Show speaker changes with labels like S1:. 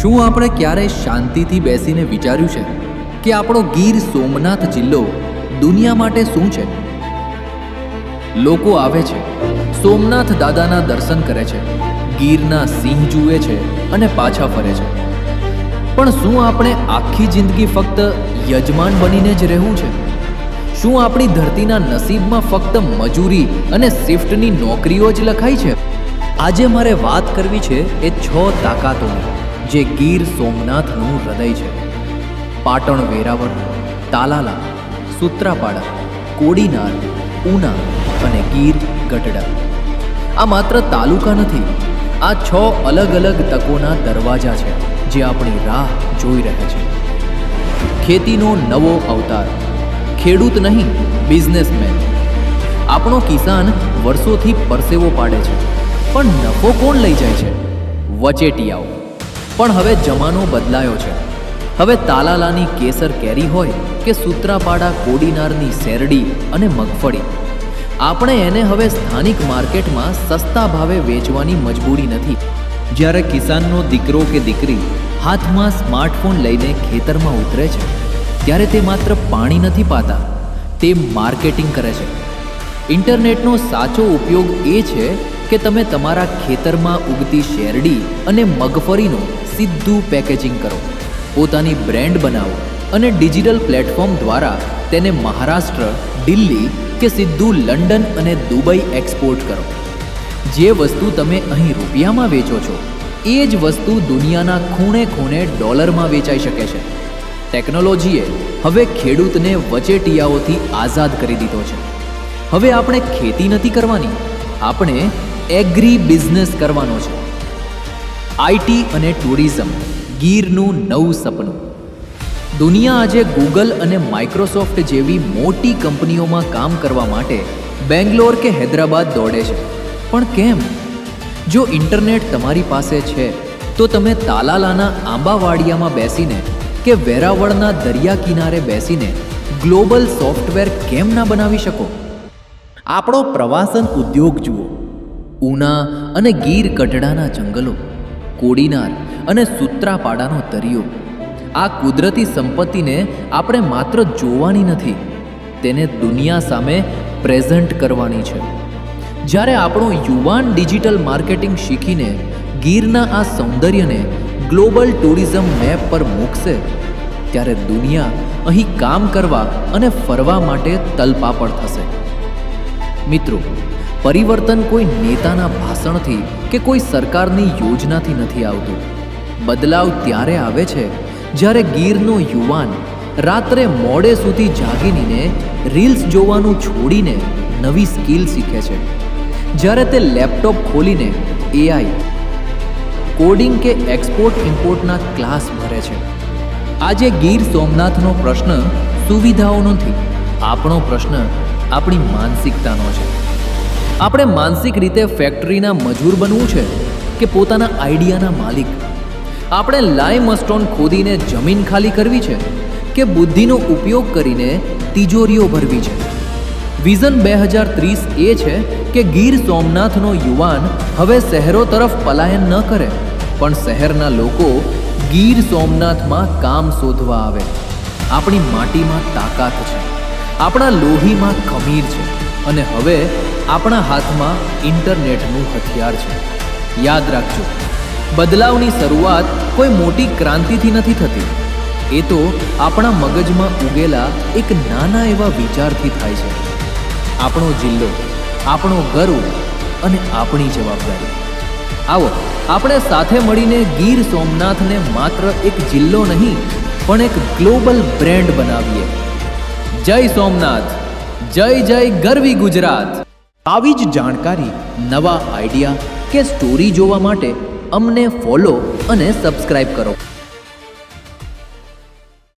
S1: શું આપણે ક્યારેય શાંતિથી બેસીને વિચાર્યું છે કે આપણો ગીર સોમનાથ જિલ્લો દુનિયા માટે શું છે? લોકો આવે છે, સોમનાથ દાદાના દર્શન કરે છે, ગીરના સિંહ જુએ છે અને પાછા ફરે છે. પણ શું આપણે આખી જિંદગી ફક્ત યજમાન બનીને જ રહેવું છે? શું આપણી ધરતીના નસીબમાં ફક્ત મજૂરી અને શિફ્ટની નોકરીઓ જ લખાઈ છે? આજે મારે વાત કરવી છે એ 6 તાકાતોની જે ગીર સોમનાથનું હૃદય છે. પાટણ વેરાવળ, તાલાલા, સૂત્રાપાડા, કોડીનાર, ઉના અને ગીર ગઢડા. આ માત્ર તાલુકા નથી, આ 6 અલગ અલગ તકોના દરવાજા છે જે આપણી રાહ જોઈ રહ્યા છે. ખેતીનો નવો અવતાર, ખેડૂત નહીં બિઝનેસમેન. આપણો કિસાન વર્ષોથી પરસેવો પાડે છે, પણ નફો કોણ લઈ જાય છે? વચેટિયાઓ. પણ હવે જમાનો બદલાયો છે. હવે તાલાલાની કેસર કેરી હોય કે સૂત્રાપાડા કોડીનારની શેરડી અને મગફળી, આપણે એને હવે સ્થાનિક માર્કેટમાં સસ્તા ભાવે વેચવાની મજબૂરી નથી. જ્યારે કિસાનનો દીકરો કે દીકરી હાથમાં સ્માર્ટફોન લઈને ખેતરમાં ઉતરે છે, ત્યારે તે માત્ર પાણી નથી પાતા, તે માર્કેટિંગ કરે છે. ઇન્ટરનેટનો સાચો ઉપયોગ એ છે કે તમે તમારા ખેતરમાં ઉગતી શેરડી અને મગફળીનું સીધું પેકેજિંગ કરો, પોતાની બ્રેન્ડ બનાવો અને ડિજિટલ પ્લેટફોર્મ દ્વારા તેને મહારાષ્ટ્ર, દિલ્હી કે સીધું લંડન અને દુબઈ એક્સપોર્ટ કરો. જે વસ્તુ તમે અહીં રૂપિયામાં વેચો છો, એ જ વસ્તુ દુનિયાના ખૂણે ખૂણે ડોલરમાં વેચાઈ શકે છે. ટેકનોલોજીએ હવે ખેડૂતને વચેટિયાઓથી આઝાદ કરી દીધો છે. હવે આપણે ખેતી નથી કરવાની, આપણે એગ્રી બિઝનેસ કરવાનો છે. આઈટી અને ટુરિઝમ, ગીરનું નવું સપનું. દુનિયા આજે ગૂગલ અને માઇક્રોસોફ્ટ જેવી મોટી કંપનીઓમાં કામ કરવા માટે બેંગ્લોર કે હૈદરાબાદ દોડે છે. પણ કેમ? જો ઇન્ટરનેટ તમારી પાસે છે તો તમે તાલાલાના આંબાવાડિયામાં બેસીને કે વેરાવળના દરિયા કિનારે બેસીને ગ્લોબલ સોફ્ટવેર કેમ ના બનાવી શકો? આપણો પ્રવાસન ઉદ્યોગ જુઓ. ઉના અને ગીર ગઢડાના જંગલો, કોડીનાર અને સૂત્રાપાડાનો દરિયો. આ કુદરતી સંપત્તિને આપણે માત્ર જોવાની નથી, તેને દુનિયા સામે પ્રેઝન્ટ કરવાની છે. જ્યારે આપણો યુવાન ડિજિટલ માર્કેટિંગ શીખીને ગીરના આ સૌંદર્યને ગ્લોબલ ટુરિઝમ મેપ પર મૂકશે, ત્યારે દુનિયા અહીં કામ કરવા અને ફરવા માટે તલપાપડ થશે. મિત્રો, પરિવર્તન કોઈ નેતાના ભાષણથી કે કોઈ સરકારની યોજનાથી નથી આવતું. બદલાવ ત્યારે આવે છે જ્યારે ગીરનો યુવાન રાત્રે મોડે સુધી જાગીને રીલ્સ જોવાનું છોડીને નવી સ્કિલ શીખે છે. જ્યારે તે લેપટોપ ખોલીને એઆઈ, કોડિંગ કે એક્સપોર્ટ ઇમ્પોર્ટના ક્લાસ ભરે છે. આજે ગીર સોમનાથનો પ્રશ્ન સુવિધાઓનો નથી, આપણો પ્રશ્ન આપણી માનસિકતાનો છે. આપણે માનસિક રીતે ફેક્ટરીના મજૂર બનવું છે કે પોતાના આઈડિયાના માલિક? આપણે લાઇમસ્ટોન ખોદીને જમીન ખાલી કરવી છે કે બુદ્ધિનો ઉપયોગ કરીને તિજોરીઓ ભરવી છે? વિઝન 2030 એ છે કે ગીર સોમનાથનો યુવાન હવે શહેરો તરફ પલાયન ન કરે, પણ શહેરના લોકો ગીર સોમનાથમાં કામ શોધવા આવે. આપણી માટીમાં તાકાત છે, આપણા લોહીમાં ખમીર છે અને હવે આપણા હાથમાં ઇન્ટરનેટનું હથિયાર છે. યાદ રાખજો, બદલાવની શરૂઆત કોઈ મોટી ક્રાંતિથી નથી થતી, એ તો આપણા મગજમાં ઉગેલા એક નાના એવા વિચારથી થાય છે. આપણો જિલ્લો, આપણો ગર્વ અને આપણી જવાબદારી. આવો આપણે સાથે મળીને ગીર સોમનાથને માત્ર એક જિલ્લો નહીં પણ એક ગ્લોબલ બ્રેન્ડ બનાવીએ. જય સોમનાથ, જય જય ગરવી ગુજરાત. આવી જ જાણકારી, નવા આઈડિયા કે સ્ટોરી જોવા માટે અમને ફોલો અને સબસ્ક્રાઇબ કરો.